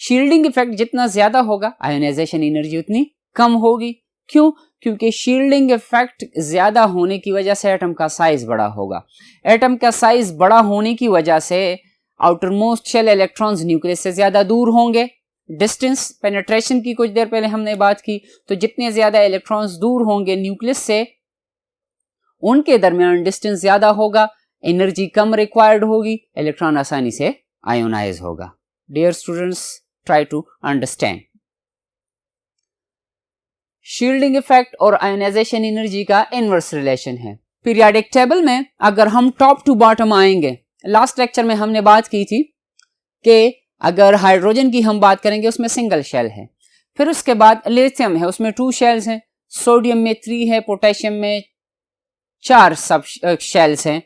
Shielding effect जितना ज्यादा होगा आयोनाइजेशन एनर्जी उतनी कम होगी। क्यों? क्योंकि शील्डिंग इफेक्ट ज्यादा होने की वजह से एटम का साइज बड़ा होगा। एटम का साइज बड़ा होने की वजह से आउटरमोस्ट शेल इलेक्ट्रॉन्स न्यूक्लियस से ज्यादा दूर होंगे डिस्टेंस पेनिट्रेशन की कुछ देर पहले हमने बात की, तो जितने ज्यादा इलेक्ट्रॉन्स दूर होंगे न्यूक्लियस से उनके दरमियान डिस्टेंस ज्यादा होगा, एनर्जी कम रिक्वायर्ड होगी, इलेक्ट्रॉन आसानी से आयोनाइज होगा। Dear students, try to understand. Shielding effect और आयोनाइजेशन एनर्जी का इनवर्स रिलेशन है। पीरियोडिक टेबल में अगर हम टॉप टू बॉटम आएंगे, लास्ट लेक्चर में हमने बात की थी कि अगर हाइड्रोजन की हम बात करेंगे उसमें सिंगल शेल है, फिर उसके बाद लिथियम है उसमें 2 शेल्स हैं, सोडियम में 3 है, पोटेशियम में 4 सब शेल्स हैं।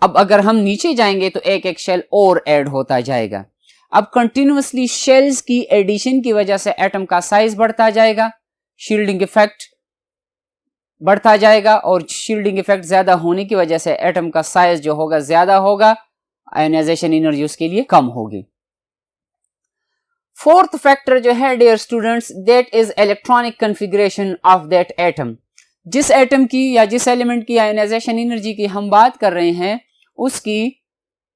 अब अगर हम नीचे जाएंगे तो एक एक शेल और ऐड होता जाएगा। अब कंटिन्यूअसली शेल्स की एडिशन की वजह से एटम का साइज बढ़ता जाएगा, शील्डिंग इफेक्ट बढ़ता जाएगा, और शील्डिंग इफेक्ट ज्यादा होने की वजह से एटम का साइज जो होगा ज्यादा होगा, आयोनाइजेशन एनर्जी उसके लिए कम होगी। फोर्थ फैक्टर जो है dear students, that is electronic configuration of that atom. जिस एटम की या जिस एलिमेंट की आयोनाइजेशन एनर्जी की हम बात कर रहे हैं, उसकी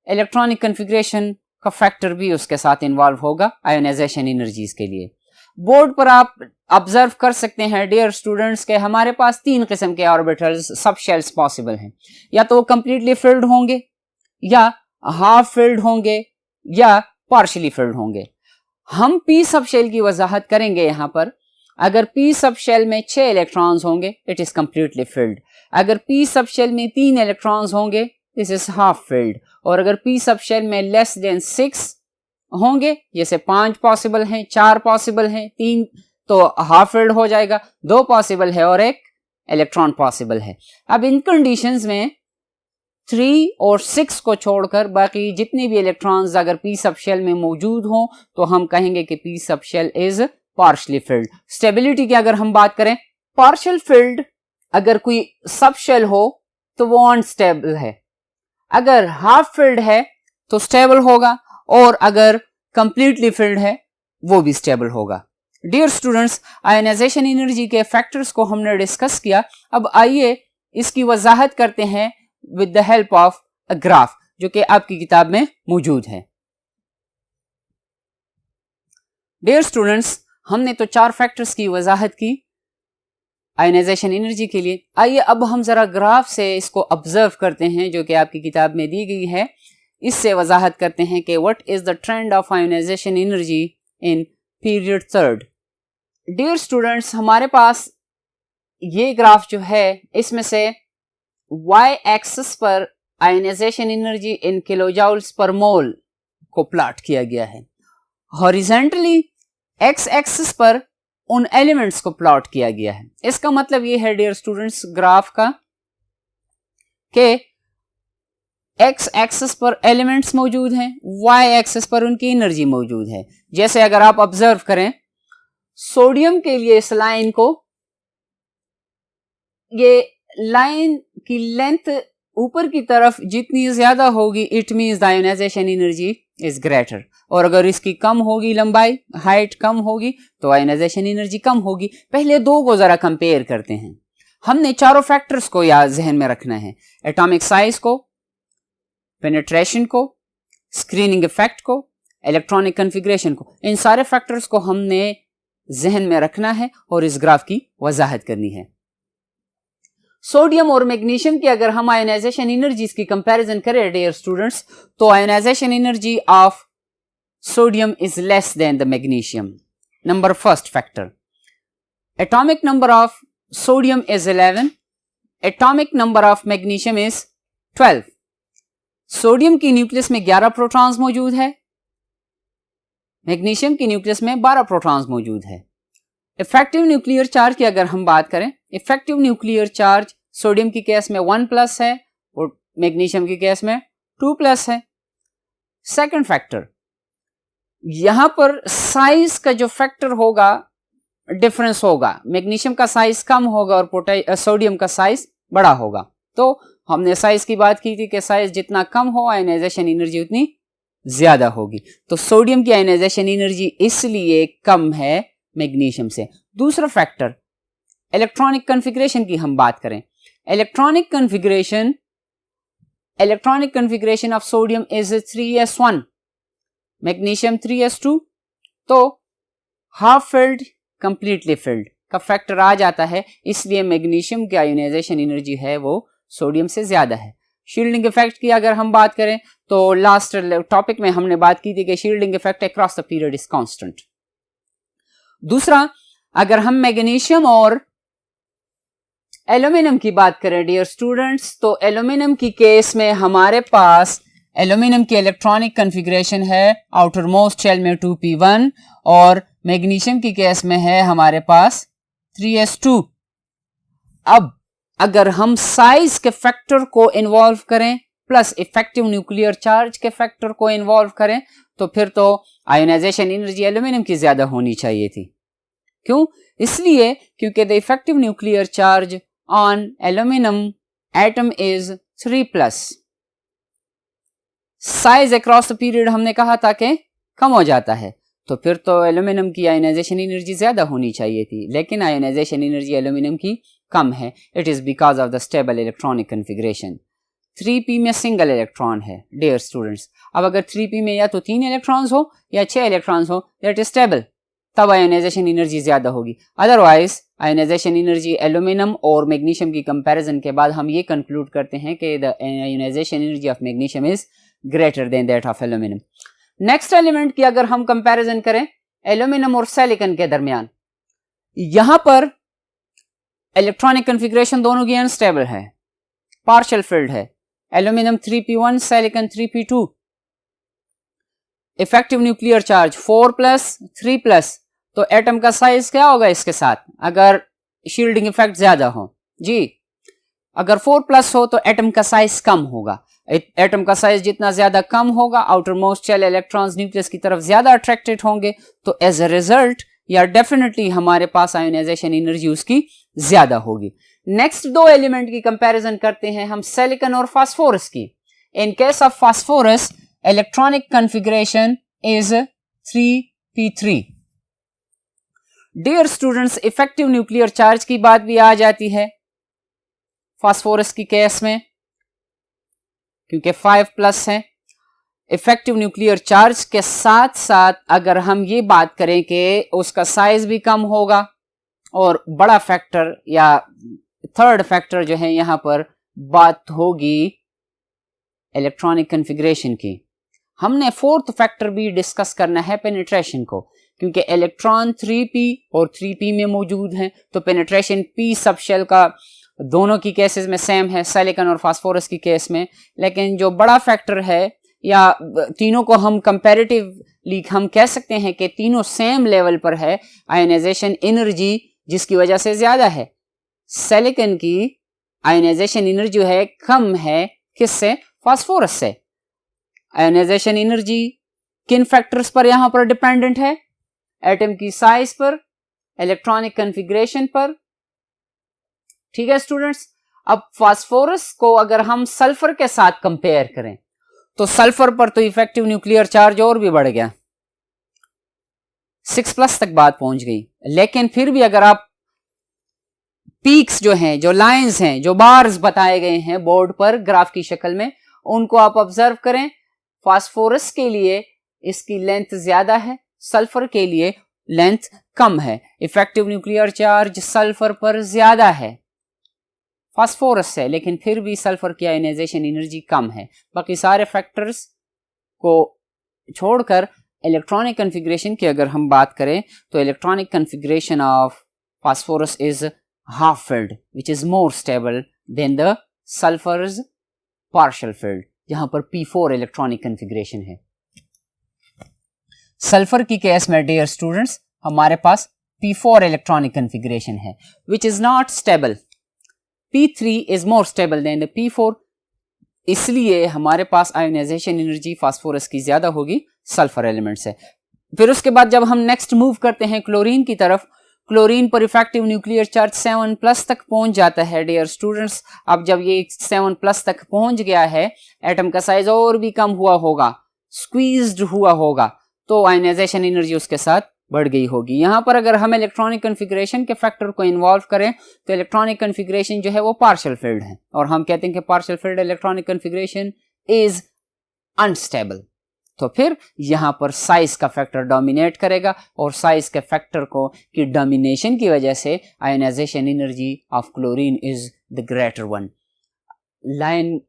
इलेक्ट्रॉनिक कॉन्फ़िगरेशन का फैक्टर भी उसके साथ इन्वॉल्व होगा आयोनाइजेशन एनर्जीज के लिए। बोर्ड पर आप ऑब्जर्व कर सकते हैं डियर स्टूडेंट्स के हमारे पास 3 किस्म के ऑर्बिटल्स सब शेल्स पॉसिबल हैं, या तो वो कंप्लीटली फिल्ड होंगे, या हाफ फिल्ड होंगे, या पार्शियली फिल्ड होंगे। हम पी सब शेल की वजाहत करेंगे यहां पर। अगर पी सब शेल में 6 इलेक्ट्रॉन्स होंगे, इट इज कंप्लीटली फिल्ड। अगर पी सब शेल में 3 इलेक्ट्रॉन्स होंगे, दिस इज हाफ फिल्ड। और अगर पी सब शेल में लेस देन 6 होंगे, जैसे 5 पॉसिबल हैं, 4 पॉसिबल हैं, 3 तो हाफ फिल्ड हो जाएगा, 2 पॉसिबल है और 1 इलेक्ट्रॉन पॉसिबल है। अब इन कंडीशंस में 3 और 6 को छोड़कर बाकी जितने भी इलेक्ट्रॉन्स अगर पी सब शेल में मौजूद हों तो हम कहेंगे कि P subshell is partially filled. Stability की अगर हम बात करें, पार्शियल फिल्ड अगर कोई सब शेल हो तो वो अनस्टेबल है, अगर हाफ फिल्ड है तो स्टेबल होगा, और अगर कंप्लीटली फिल्ड है वो भी स्टेबल होगा। डियर स्टूडेंट्स, आयोनाइजेशन एनर्जी के फैक्टर्स को हमने डिस्कस किया। अब आइए इसकी वजाहत करते हैं with the help of a graph, जो कि आपकी किताब में मौजूद है। डियर स्टूडेंट्स, हमने तो 4 फैक्टर्स की वजाहत की आयोनाइजेशन एनर्जी के लिए। आइए अब हम जरा ग्राफ से इसको ऑब्जर्व करते हैं जो कि आपकी किताब में दी गई है। इससे वजाहत करते हैं कि what is the trend of ionization energy in period third. Dear students, हमारे पास ये ग्राफ जो है, इसमें से y एक्सिस पर आयोनाइजेशन एनर्जी इन किलोजूल्स पर मोल को प्लॉट किया गया है, हॉरिजॉन्टली x एक्सिस पर उन एलिमेंट्स को प्लॉट किया गया है। इसका मतलब ये है डियर स्टूडेंट्स ग्राफ का कि x एक्सिस पर एलिमेंट्स मौजूद हैं, y एक्सिस पर उनकी एनर्जी मौजूद है। जैसे अगर आप ऑब्जर्व करें, सोडियम के लिए इस लाइन को, ये लाइन की लेंथ ऊपर की तरफ जितनी ज्यादा होगी, it means the ionization energy is greater, और अगर इसकी कम होगी लंबाई, हाइट कम होगी, तो आयोनाइजेशन एनर्जी कम होगी। पहले 2 को जरा कंपेयर करते हैं। हमने चारों फैक्टर्स को याद जहन में रखना है, एटॉमिक साइज को, पेनिट्रेशन को, स्क्रीनिंग इफेक्ट को, इलेक्ट्रॉनिक कॉन्फ़िगरेशन को। इन सारे फैक्टर्स को हमने जहन में रखना है और इस ग्राफ की वजाहत करनी है। सोडियम और मैग्नीशियम की अगर हम आयोनाइजेशन एनर्जीज की कंपैरिजन करें डियर स्टूडेंट्स, तो ionization energy of sodium is less than the magnesium. Number first factor, atomic number of sodium is 11, atomic number of magnesium is 12। Sodium की न्यूक्लियस में 11 protons मौजूद है, मैग्नीशियम की nucleus में 12 protons मौजूद है। इफेक्टिव न्यूक्लियर चार्ज की अगर हम बात करें, इफेक्टिव न्यूक्लियर चार्ज सोडियम की केस में 1+ है और मैग्नीशियम की केस में 2+ है। सेकंड फैक्टर, यहां पर साइज का जो फैक्टर होगा डिफरेंस होगा, मैग्नीशियम का साइज कम होगा और सोडियम का साइज बड़ा होगा। तो हमने साइज की बात की थी कि साइज जितना कम हो आयोनाइजेशन एनर्जी उतनी ज्यादा होगी, तो सोडियम की आयोनाइजेशन एनर्जी इसलिए कम है मैग्नीशियम से। दूसरा फैक्टर, इलेक्ट्रॉनिक कॉन्फ़िगरेशन की हम बात करें, electronic configuration of sodium is 3s1, magnesium 3s2। तो हाफ फिल्ड, कंप्लीटली फिल्ड का फैक्टर आ जाता है, इसलिए मैग्नीशियम की आयोनाइजेशन एनर्जी है वो सोडियम से ज्यादा है। शील्डिंग इफेक्ट की अगर हम बात करें तो लास्ट टॉपिक में हमने बात की थी कि shielding effect across the period is constant. दूसरा, अगर हम मैग्नीशियम और एल्यूमिनियम की बात करें डियर स्टूडेंट्स, तो एल्यूमिनियम की केस में हमारे पास एल्यूमिनियम की इलेक्ट्रॉनिक कॉन्फ़िगरेशन है आउटर मोस्ट शेल में 2p1 और मैग्नीशियम की केस में है हमारे पास 3s2। अब अगर हम साइज के फैक्टर को इन्वॉल्व करें प्लस इफेक्टिव न्यूक्लियर चार्ज के फैक्टर को इन्वॉल्व करें तो फिर तो आयोनाइजेशन एनर्जी एल्यूमिनियम की ज्यादा होनी चाहिए थी। क्यों? इसलिए क्योंकि the effective nuclear charge on aluminium atom is 3+। Size across the period हमने कहा था कि कम हो जाता है, तो फिर तो एल्यूमिनियम की आयोनाइजेशन एनर्जी ज्यादा होनी चाहिए थी, लेकिन आयोनाइजेशन एनर्जी एल्यूमिनियम की कम है। It is because of the stable electronic configuration. 3p में सिंगल इलेक्ट्रॉन है डियर स्टूडेंट्स। अब अगर 3p में या तो 3 इलेक्ट्रॉन्स हो या 6 इलेक्ट्रॉन्स हो, दैट इज स्टेबल, तब आयोनाइजेशन एनर्जी ज्यादा होगी। अदरवाइज आयोनाइजेशन एनर्जी एल्यूमिनियम और मैग्नीशियम की कंपैरिजन के बाद हम ये कंक्लूड करते हैं कि the ionization energy of magnesium is greater than that of aluminium. Next element की अगर हम कंपैरिजन करें एल्यूमिनियम और सिलिकॉन के दरमियान, यहां पर इलेक्ट्रॉनिक कॉन्फ़िगरेशन दोनों की अनस्टेबल है, पार्शियल फिल्ड है। Aluminium 3p1, silicon 3p2। Effective nuclear charge 4+, 3+। तो एटम का साइज क्या होगा इसके साथ अगर शील्डिंग इफेक्ट ज्यादा हो? जी, अगर 4+ हो तो एटम का साइज कम होगा। एटम का साइज जितना ज्यादा कम होगा, outer most shell electrons nucleus की तरफ ज्यादा अट्रैक्टेड होंगे, तो एज अ रिजल्ट या डेफिनेटली हमारे पास आयोनाइजेशन एनर्जी उसकी ज्यादा होगी। नेक्स्ट दो एलिमेंट की कंपैरिजन करते हैं हम सिलिकॉन और फास्फोरस की। In case of phosphorus electronic configuration is 3p3। Dear students, effective nuclear charge की बात भी आ जाती है फास्फोरस की केस में, क्योंकि 5+ है। इफेक्टिव न्यूक्लियर चार्ज के साथ साथ अगर हम ये बात करें कि उसका साइज भी कम होगा और बड़ा फैक्टर या थर्ड फैक्टर जो है यहां पर बात होगी इलेक्ट्रॉनिक कॉन्फ़िगरेशन की। हमने फोर्थ फैक्टर भी डिस्कस करना है पेनिट्रेशन को, क्योंकि इलेक्ट्रॉन 3p और 3p में मौजूद हैं, तो पेनिट्रेशन p सब शेल का दोनों की केसेस में सेम है, सिलिकॉन और फास्फोरस की केस में। लेकिन जो बड़ा फैक्टर है या तीनों को हम कंपैरेटिवली हम कह सकते हैं कि तीनों सेम लेवल पर है आयोनाइजेशन एनर्जी, जिसकी वजह से ज्यादा है। सिलिकॉन की आयोनाइजेशन एनर्जी है कम है, किससे? फास्फोरस से। आयोनाइजेशन एनर्जी किन फैक्टर्स पर यहां पर डिपेंडेंट है? एटम की साइज पर, इलेक्ट्रॉनिक कॉन्फ़िगरेशन पर। ठीक है स्टूडेंट्स। अब फास्फोरस को अगर हम सल्फर के साथ कंपेयर करें तो सल्फर पर तो इफेक्टिव न्यूक्लियर चार्ज और भी बढ़ गया, 6+ तक बात पहुंच गई। लेकिन फिर भी अगर आप पीक्स जो हैं, जो लाइंस हैं, जो बार्स बताए गए हैं बोर्ड पर ग्राफ की शक्ल में, उनको आप ऑब्जर्व करें। फास्फोरस के लिए इसकी लेंथ ज्यादा है, सल्फर के लिए लेंथ कम है। इफेक्टिव न्यूक्लियर चार्ज सल्फर पर ज्यादा है फास्फोरस से, लेकिन फिर भी सल्फर की आयोनाइजेशन एनर्जी कम है। बाकी सारे फैक्टर्स को छोड़कर इलेक्ट्रॉनिक कॉन्फ़िगरेशन की अगर हम बात करें तो electronic configuration of phosphorus is half filled which is more stable then the sulphurs partial field, जहां पर p4 इलेक्ट्रॉनिक कॉन्फ़िगरेशन है। सल्फर की केस में डियर स्टूडेंट्स हमारे पास p4 इलेक्ट्रॉनिक कॉन्फ़िगरेशन है which is not stable. p3 is more stable then the p4, इसलिए हमारे पास आयोनाइजेशन एनर्जी फास्फोरस की ज्यादा होगी सल्फर एलिमेंट से। फिर उसके बाद जब हम नेक्स्ट मूव करते हैं क्लोरीन की तरफ, क्लोरीन पर इफेक्टिव न्यूक्लियर चार्ज 7+ तक पहुंच जाता है डियर स्टूडेंट्स। अब जब ये 7+ तक पहुंच गया है, एटम का साइज और भी कम हुआ होगा, स्क्वीज्ड हुआ होगा, तो आयोनाइजेशन एनर्जी उसके साथ बढ़ गई होगी। यहां पर अगर हम इलेक्ट्रॉनिक कॉन्फ़िगरेशन के फैक्टर को इन्वॉल्व करें तो इलेक्ट्रॉनिक कॉन्फ़िगरेशन जो है वो पार्शियल फिल्ड है, और हम कहते हैं कि partial field electronic configuration is unstable. तो फिर यहाँ पर साइज का फैक्टर डोमिनेट करेगा और साइज के फैक्टर को की डोमिनेशन की वजह से ionization energy of chlorine is the greater one. Line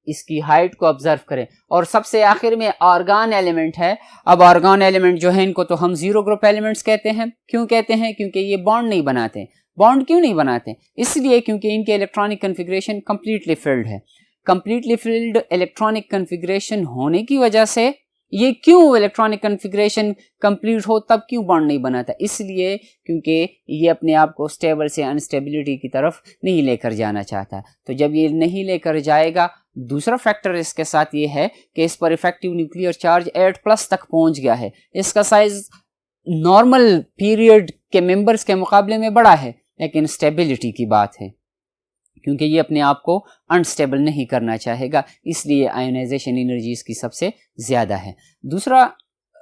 इसकी हाइट को ऑब्जर्व करें और सबसे आखिर में आर्गन एलिमेंट है। अब आर्गन एलिमेंट जो है इनको तो हम जीरो ग्रुप एलिमेंट्स कहते हैं। क्यों कहते हैं? क्योंकि ये बॉन्ड नहीं बनाते। बॉन्ड क्यों नहीं बनाते? इसलिए क्योंकि इनके इलेक्ट्रॉनिक कन्फिग्रेशन कंप्लीटली फिल्ड है। कंप्लीटली फिल्ड इलेक्ट्रॉनिक कन्फिग्रेशन होने की वजह से ये क्यों इलेक्ट्रॉनिक कन्फिग्रेशन कंप्लीट हो तब क्यों बॉन्ड नहीं बनाता? इसलिए क्योंकि ये अपने आप को स्टेबल से अनस्टेबिलिटी की तरफ नहीं लेकर जाना चाहता। तो जब ये नहीं लेकर जाएगा, दूसरा फैक्टर इसके साथ ये है कि इस पर इफेक्टिव न्यूक्लियर चार्ज 8+ तक पहुंच गया है। इसका साइज नॉर्मल पीरियड के मेंबर्स के मुकाबले में बड़ा है, लेकिन स्टेबिलिटी की बात है क्योंकि ये अपने आप को अनस्टेबल नहीं करना चाहेगा, इसलिए आयोनाइजेशन एनर्जी इसकी सबसे ज्यादा है। दूसरा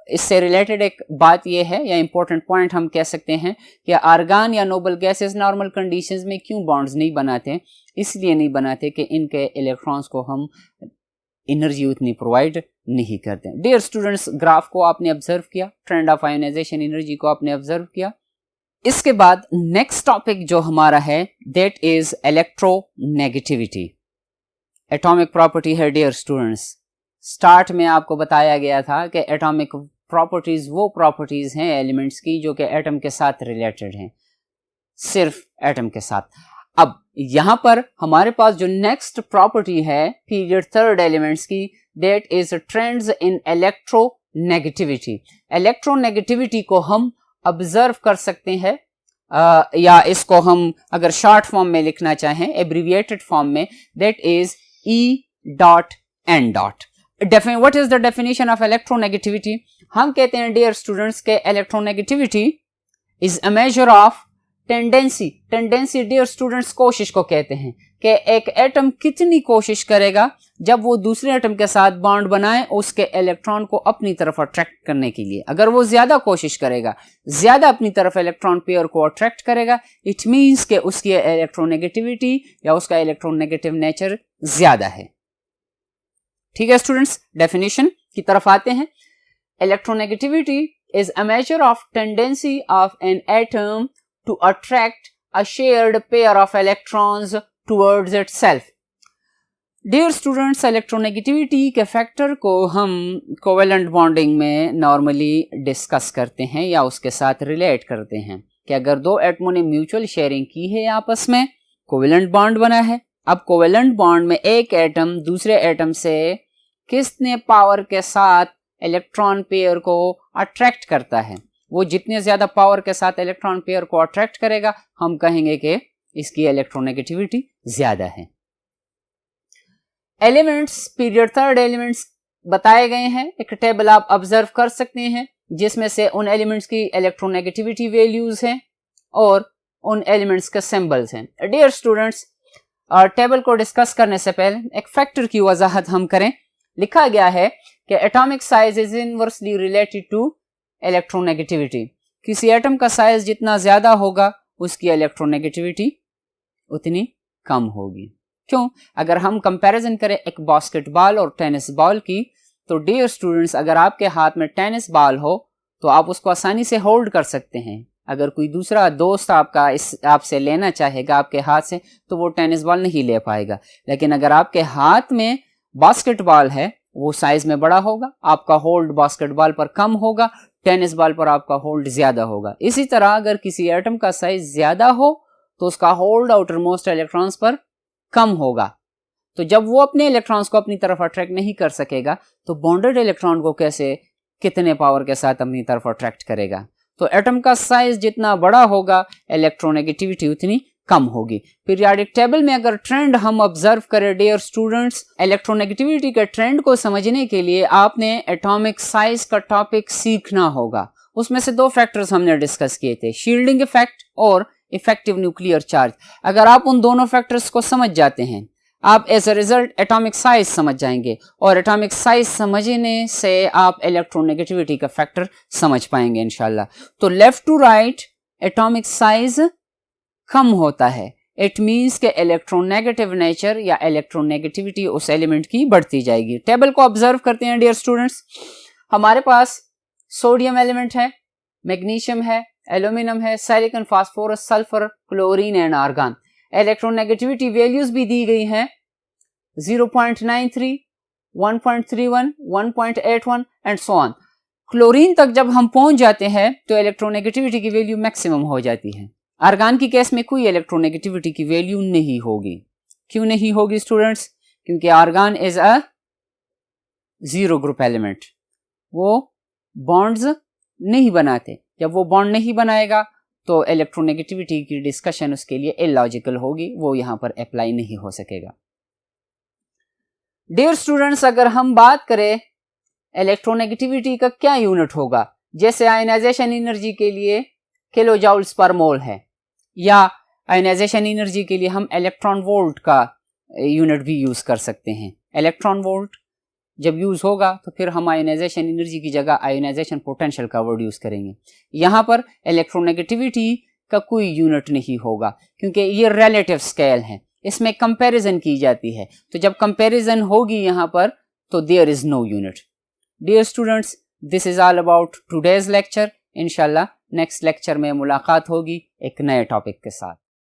इससे रिलेटेड एक बात यह है या इंपॉर्टेंट पॉइंट हम कह सकते हैं कि आर्गन या नोबल गैसेस नॉर्मल कंडीशंस में क्यों बॉन्ड्स नहीं बनाते? इसलिए नहीं बनाते कि इनके इलेक्ट्रॉन्स को हम एनर्जी उतनी प्रोवाइड नहीं करते। डियर स्टूडेंट्स, ग्राफ को आपने ऑब्जर्व किया, ट्रेंड ऑफ आयोनाइजेशन एनर्जी को आपने ऑब्जर्व किया। इसके बाद नेक्स्ट टॉपिक जो हमारा है that is electronegativity. Atomic property है डियर स्टूडेंट्स। स्टार्ट में आपको बताया गया था कि एटॉमिक प्रॉपर्टीज वो प्रॉपर्टीज हैं एलिमेंट्स की जो कि एटम के साथ रिलेटेड हैं, सिर्फ एटम के साथ। अब यहां पर हमारे पास जो नेक्स्ट प्रॉपर्टी है पीरियड थर्ड एलिमेंट्स की that is trends in electronegativity. Electronegativity को हम ऑब्जर्व कर सकते हैं या इसको हम अगर शॉर्ट फॉर्म में लिखना चाहें एब्रिविएटेड फॉर्म में that is E.N. What is the definition of electronegativity? हम कहते हैं डियर स्टूडेंट्स के electronegativity is a measure of tendency. Tendency dear students कोशिश को कहते हैं कि एक एटम कितनी कोशिश करेगा जब वो दूसरे एटम के साथ बॉन्ड बनाए उसके इलेक्ट्रॉन को अपनी तरफ अट्रैक्ट करने के लिए। अगर वो ज्यादा कोशिश करेगा, ज्यादा अपनी तरफ इलेक्ट्रॉन पेयर को अट्रैक्ट करेगा, इट मींस कि उसकी इलेक्ट्रोनेगेटिविटी या उसका इलेक्ट्रोनेगेटिव नेचर ज्यादा है। ठीक है स्टूडेंट्स, डेफिनेशन की तरफ आते हैं। Electronegativity is a measure of tendency of an atom to attract a shared pair of electrons towards itself. Dear students, electronegativity के फैक्टर को हम कोवेलेंट बॉन्डिंग में नॉर्मली डिस्कस करते हैं या उसके साथ रिलेट करते हैं कि अगर दो एटमों ने म्यूचुअल शेयरिंग की है आपस में, कोवेलेंट बॉन्ड बना है। अब कोवेलेंट बॉन्ड में एक एटम दूसरे एटम से किसने पावर के साथ इलेक्ट्रॉन पेयर को अट्रैक्ट करता है, वो जितने ज्यादा पावर के साथ इलेक्ट्रॉन पेयर को अट्रैक्ट करेगा हम कहेंगे कि इसकी इलेक्ट्रोनेगेटिविटी ज्यादा है। एलिमेंट्स पीरियड थर्ड एलिमेंट्स बताए गए हैं, एक टेबल आप ऑब्जर्व कर सकते हैं जिसमें से उन एलिमेंट्स की इलेक्ट्रोनेगेटिविटी वैल्यूज हैं और उन एलिमेंट्स के सिंबल्स हैं। डियर स्टूडेंट्स, टेबल को डिस्कस करने से पहले एक फैक्टर की वजाहत हम करें। लिखा गया है कि atomic size is inversely related to electronegativity. किसी एटम का साइज जितना ज्यादा होगा उसकी इलेक्ट्रोनेगेटिविटी उतनी कम होगी। क्यों? अगर हम कंपैरिजन करें एक बास्केटबॉल और टेनिस बॉल की, तो डियर स्टूडेंट्स अगर आपके हाथ में टेनिस बॉल हो तो आप उसको आसानी से होल्ड कर सकते हैं। अगर कोई दूसरा दोस्त आपका आपसे लेना चाहेगा आपके हाथ से तो वो टेनिस बॉल नहीं ले पाएगा। लेकिन अगर आपके हाथ में बास्केटबॉल है वो साइज में बड़ा होगा, आपका होल्ड बास्केटबॉल पर कम होगा, टेनिस बॉल पर आपका होल्ड ज्यादा होगा। इसी तरह अगर किसी एटम का साइज ज्यादा हो तो उसका होल्ड आउटर मोस्ट इलेक्ट्रॉन्स पर कम होगा। तो जब वो अपने इलेक्ट्रॉन्स को अपनी तरफ अट्रैक्ट नहीं कर सकेगा तो बॉन्डेड इलेक्ट्रॉन को कैसे कितने पावर के साथ अपनी तरफ अट्रैक्ट करेगा? तो एटम का साइज जितना बड़ा होगा इलेक्ट्रोनेगेटिविटी उतनी कम होगी। पीरियोडिक टेबल में अगर ट्रेंड हम ऑब्जर्व करें डियर स्टूडेंट्स, इलेक्ट्रोनेगेटिविटी के ट्रेंड को समझने के लिए आपने एटॉमिक साइज का टॉपिक सीखना होगा। उसमें से दो फैक्टर्स हमने डिस्कस किए थे, शील्डिंग इफेक्ट और इफेक्टिव न्यूक्लियर चार्ज। अगर आप उन दोनों फैक्टर्स को समझ जाते हैं आप as a result atomic size समझ जाएंगे और एटॉमिक साइज समझने से आप इलेक्ट्रोनेगेटिविटी का फैक्टर समझ पाएंगे इंशाल्लाह। तो left to right atomic size कम होता है, इट मीन्स के इलेक्ट्रोनेगेटिव नेचर या इलेक्ट्रोनेगेटिविटी उस एलिमेंट की बढ़ती जाएगी। टेबल को ऑब्जर्व करते हैं डियर स्टूडेंट्स। हमारे पास सोडियम एलिमेंट है, मैग्नीशियम है, एल्यूमिनियम है, silicon, phosphorus, sulphur, chlorine and argon. Electronegativity values भी दी गई हैं 0.93, 1.31, 1.81 एंड सो ऑन। क्लोरीन तक जब हम पहुंच जाते हैं तो इलेक्ट्रोनेगेटिविटी की वैल्यू मैक्सिमम हो जाती है। आर्गन की केस में कोई इलेक्ट्रोनेगेटिविटी की वैल्यू नहीं होगी। क्यों नहीं होगी स्टूडेंट्स? क्योंकि argon is a zero group element, वो बॉन्ड्स नहीं बनाते। जब वो बॉन्ड नहीं बनाएगा तो इलेक्ट्रोनेगेटिविटी की डिस्कशन उसके लिए इलॉजिकल होगी, वो यहां पर अप्लाई नहीं हो सकेगा। डियर स्टूडेंट्स, अगर हम बात करें इलेक्ट्रोनेगेटिविटी का क्या यूनिट होगा, जैसे आयनाइजेशन एनर्जी के लिए किलो जूल्स पर मोल है, या आयनाइजेशन एनर्जी के लिए हम इलेक्ट्रॉन वोल्ट का यूनिट भी यूज कर सकते हैं। इलेक्ट्रॉन वोल्ट जब यूज होगा तो फिर हम आयनाइजेशन एनर्जी की जगह आयनाइजेशन पोटेंशियल का वर्ड यूज करेंगे। यहां पर इलेक्ट्रोनेगेटिविटी का कोई यूनिट नहीं होगा क्योंकि ये रिलेटिव स्केल है, इसमें कंपैरिजन की जाती है। तो जब कंपैरिजन होगी यहां पर तो there is no unit. Dear students, this is all about today's lecture. इंशाल्लाह नेक्स्ट लेक्चर में मुलाकात होगी एक नए टॉपिक के साथ।